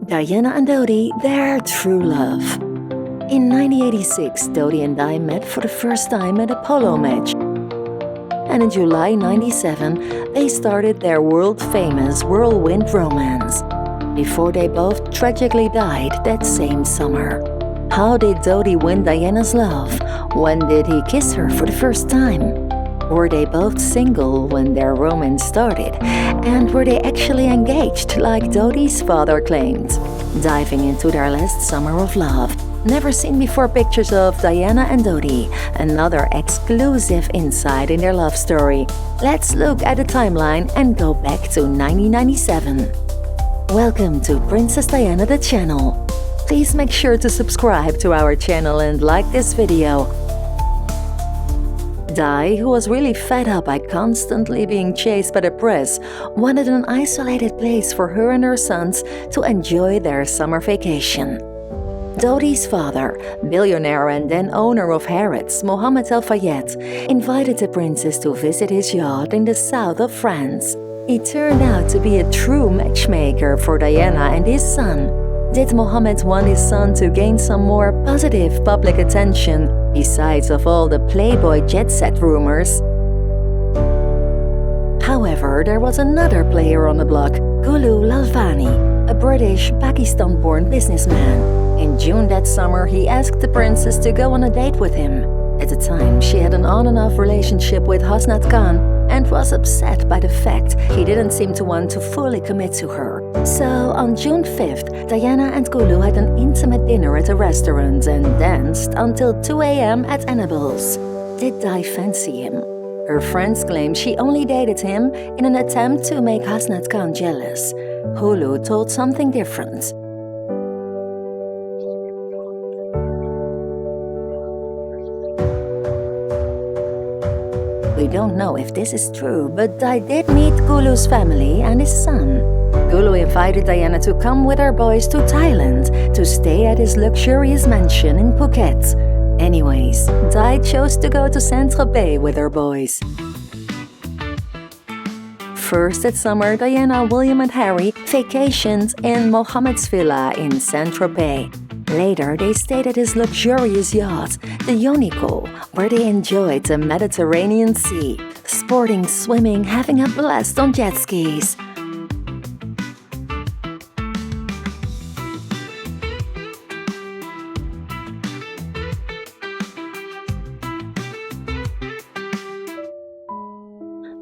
Diana and Dodi, their true love. In 1986, Dodi and Di met for the first time at a polo match. And in July 1997, they started their world-famous whirlwind romance, before they both tragically died that same summer. How did Dodi win Diana's love? When did he kiss her for the first time? Were they both single when their romance started? And were they actually engaged like Dodi's father claimed? Diving into their last summer of love. Never seen before pictures of Diana and Dodi, another exclusive insight in their love story. Let's look at the timeline and go back to 1997. Welcome to Princess Diana the channel. Please make sure to subscribe to our channel and like this video. Di, who was really fed up by constantly being chased by the press, wanted an isolated place for her and her sons to enjoy their summer vacation. Dodi's father, billionaire and then owner of Harrods, Dodi al Fayed, invited the princess to visit his yacht in the south of France. He turned out to be a true matchmaker for Diana and his son. Did Mohammed want his son to gain some more positive public attention, besides of all the Playboy jet set rumors? However, there was another player on the block, Dodi al Fayed, a British, Pakistan-born businessman. In June that summer, he asked the princess to go on a date with him. At the time, she had an on-and-off relationship with Hasnat Khan and was upset by the fact he didn't seem to want to fully commit to her. So, on June 5th, Diana and Dodi had an intimate dinner at a restaurant and danced until 2 a.m. at Annabelle's. Did Di fancy him? Her friends claim she only dated him in an attempt to make Hasnat Khan jealous. Dodi told something different. We don't know if this is true, but Di did meet Dodi's family and his son. Dodi invited Diana to come with her boys to Thailand to stay at his luxurious mansion in Phuket. Anyways, Di chose to go to Saint-Tropez with her boys. First that summer, Diana, William and Harry vacationed in Mohammed's villa in Saint-Tropez. Later, they stayed at his luxurious yacht, the Unico, where they enjoyed the Mediterranean Sea, sporting, swimming, having a blast on jet skis.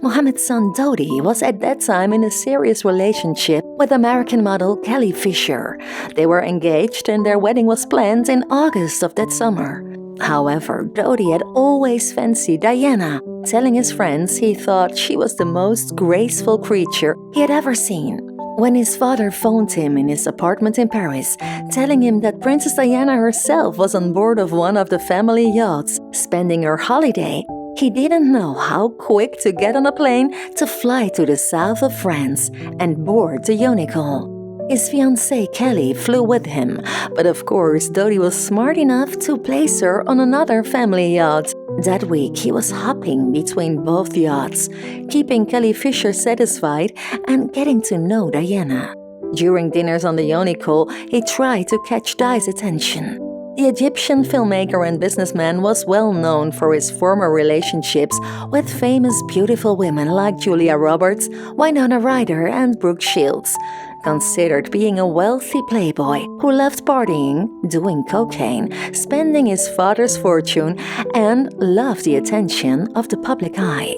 Mohammed's son Dodi was at that time in a serious relationship with American model Kelly Fisher. They were engaged and their wedding was planned in August of that summer. However, Dodi had always fancied Diana, telling his friends he thought she was the most graceful creature he had ever seen. When his father phoned him in his apartment in Paris, telling him that Princess Diana herself was on board of one of the family yachts, spending her holiday, he didn't know how quick to get on a plane to fly to the south of France and board the Unico. His fiancée Kelly flew with him, but of course Dodi was smart enough to place her on another family yacht. That week he was hopping between both yachts, keeping Kelly Fisher satisfied and getting to know Diana. During dinners on the Unico, he tried to catch Di's attention. The Egyptian filmmaker and businessman was well known for his former relationships with famous beautiful women like Julia Roberts, Winona Ryder and Brooke Shields. Considered being a wealthy playboy who loved partying, doing cocaine, spending his father's fortune, and loved the attention of the public eye.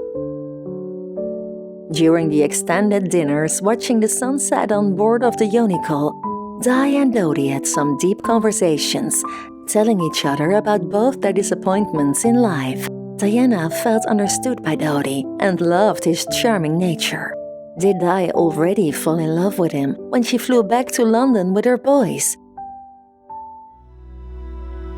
During the extended dinners watching the sunset on board of the Unico, Di and Dodi had some deep conversations, telling each other about both their disappointments in life. Diana felt understood by Dodi and loved his charming nature. Did Di already fall in love with him when she flew back to London with her boys?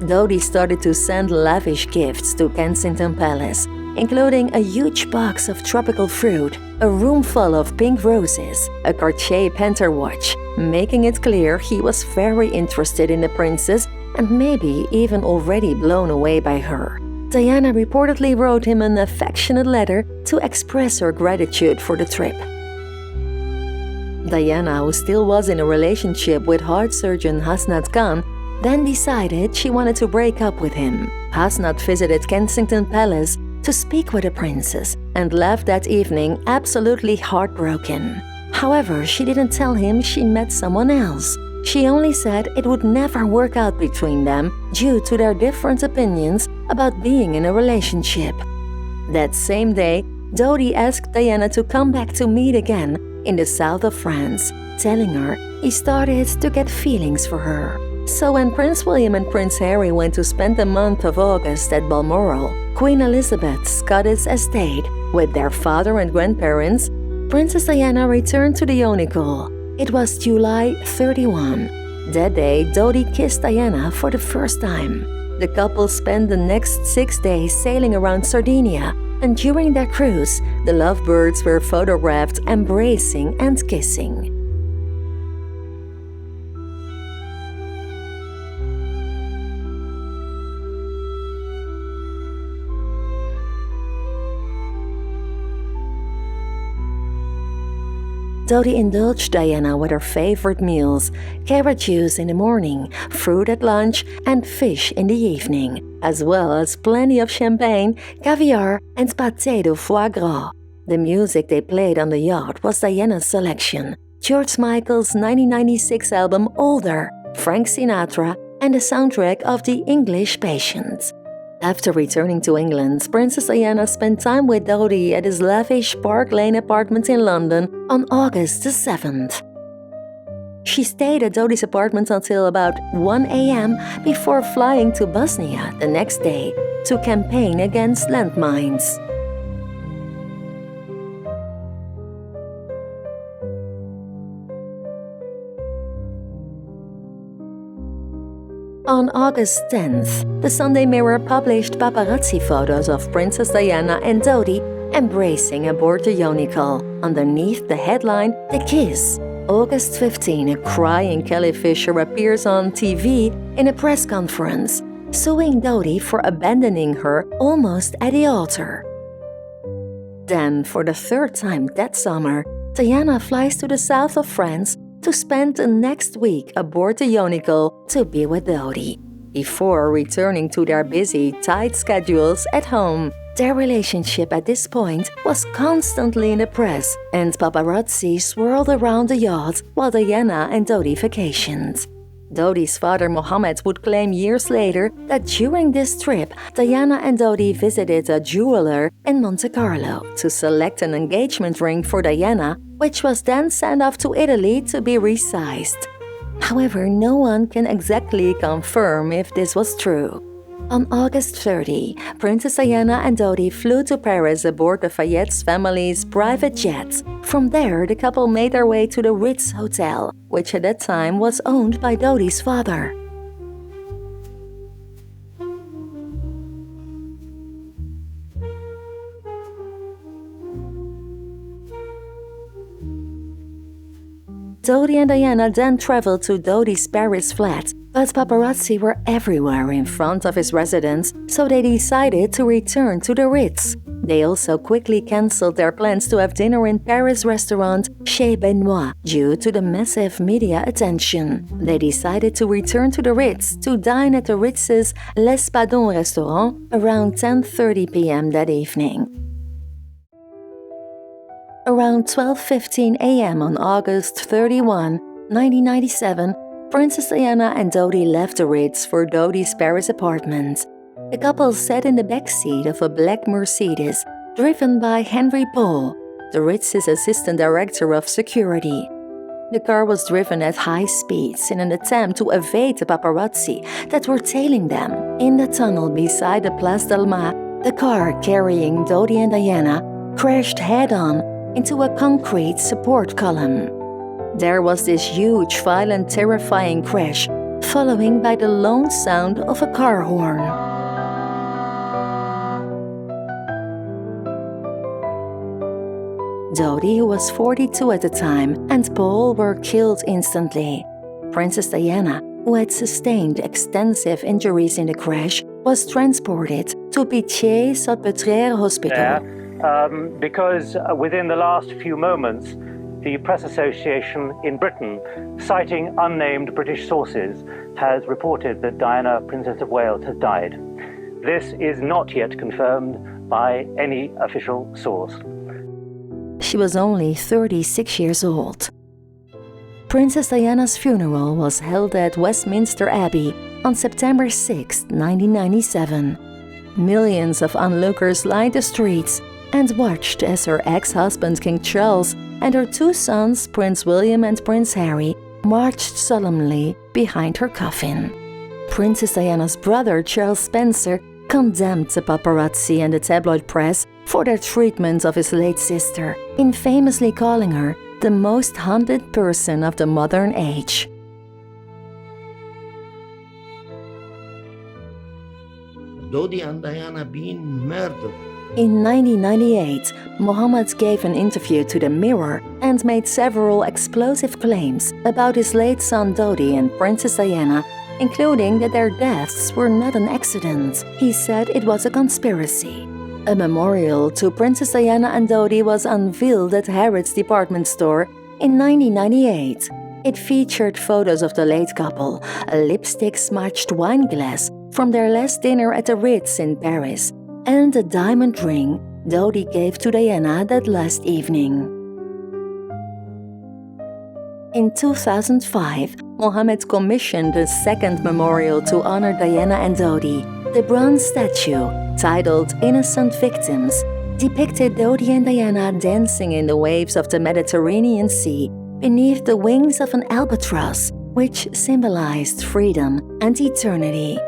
Dodi started to send lavish gifts to Kensington Palace, including a huge box of tropical fruit, a room full of pink roses, a Cartier Panther watch, making it clear he was very interested in the princess and maybe even already blown away by her. Diana reportedly wrote him an affectionate letter to express her gratitude for the trip. Diana, who still was in a relationship with heart surgeon Hasnat Khan, then decided she wanted to break up with him. Hasnat visited Kensington Palace to speak with the princess and left that evening absolutely heartbroken. However, she didn't tell him she met someone else. She only said it would never work out between them due to their different opinions about being in a relationship. That same day, Dodi asked Diana to come back to meet again in the south of France, telling her he started to get feelings for her. So when Prince William and Prince Harry went to spend the month of August at Balmoral, Queen Elizabeth's Scottish estate, with their father and grandparents, Princess Diana returned to the Yonicle. It was July 31. That day, Dodi kissed Diana for the first time. The couple spent the next 6 days sailing around Sardinia, and during their cruise, the lovebirds were photographed embracing and kissing. Dodi indulged Diana with her favorite meals: carrot juice in the morning, fruit at lunch, and fish in the evening, as well as plenty of champagne, caviar, and pâté de foie gras. The music they played on the yacht was Diana's selection: George Michael's 1996 album Older, Frank Sinatra, and the soundtrack of The English Patient. After returning to England, Princess Diana spent time with Dodi at his lavish Park Lane apartment in London on August the 7th. She stayed at Dodi's apartment until about 1 a.m. before flying to Bosnia the next day to campaign against landmines. On August 10th, the Sunday Mirror published paparazzi photos of Princess Diana and Dodi embracing aboard the Yonicle. Underneath the headline, The Kiss. August 15, a crying Kelly Fisher appears on TV in a press conference, suing Dodi for abandoning her almost at the altar. Then, for the third time that summer, Diana flies to the south of France to spend the next week aboard the Yonicle to be with Dodi, before returning to their busy, tight schedules at home. Their relationship at this point was constantly in the press, and paparazzi swirled around the yacht while Diana and Dodi vacationed. Dodi's father Mohammed would claim years later that during this trip, Diana and Dodi visited a jeweler in Monte Carlo to select an engagement ring for Diana, which was then sent off to Italy to be resized. However, no one can exactly confirm if this was true. On August 30, Princess Diana and Dodi flew to Paris aboard the Fayed family's private jet. From there, the couple made their way to the Ritz Hotel, which at that time was owned by Dodi's father. Dodi and Diana then traveled to Dodi's Paris flat, but paparazzi were everywhere in front of his residence, so they decided to return to the Ritz. They also quickly cancelled their plans to have dinner in Paris restaurant Chez Benoit due to the massive media attention. They decided to return to the Ritz to dine at the Ritz's L'Espadon restaurant around 10:30 p.m. that evening. Around 12:15 a.m. on August 31, 1997, Princess Diana and Dodi left the Ritz for Dodi's Paris apartment. The couple sat in the backseat of a black Mercedes, driven by Henry Paul, the Ritz's assistant director of security. The car was driven at high speeds in an attempt to evade the paparazzi that were tailing them. In the tunnel beside the Place d'Alma, the car carrying Dodi and Diana crashed head-on into a concrete support column. There was this huge, violent, terrifying crash, following by the lone sound of a car horn. Dodi, who was 42 at the time, and Paul were killed instantly. Princess Diana, who had sustained extensive injuries in the crash, was transported to Pitié-Salpêtrière Hospital. Because within the last few moments, the Press Association in Britain, citing unnamed British sources, has reported that Diana, Princess of Wales, has died. This is not yet confirmed by any official source. She was only 36 years old. Princess Diana's funeral was held at Westminster Abbey on September 6, 1997. Millions of onlookers lined the streets and watched as her ex-husband King Charles and her two sons, Prince William and Prince Harry, marched solemnly behind her coffin. Princess Diana's brother, Charles Spencer, condemned the paparazzi and the tabloid press for their treatment of his late sister, infamously calling her the most haunted person of the modern age. Dodi and Diana being murdered. In 1998, Mohammed gave an interview to The Mirror and made several explosive claims about his late son Dodi and Princess Diana, including that their deaths were not an accident. He said it was a conspiracy. A memorial to Princess Diana and Dodi was unveiled at Harrods department store in 1998. It featured photos of the late couple, a lipstick-smudged wine glass from their last dinner at the Ritz in Paris, and a diamond ring Dodi gave to Diana that last evening. In 2005, Mohammed commissioned a second memorial to honor Diana and Dodi. The bronze statue, titled Innocent Victims, depicted Dodi and Diana dancing in the waves of the Mediterranean Sea beneath the wings of an albatross, which symbolized freedom and eternity.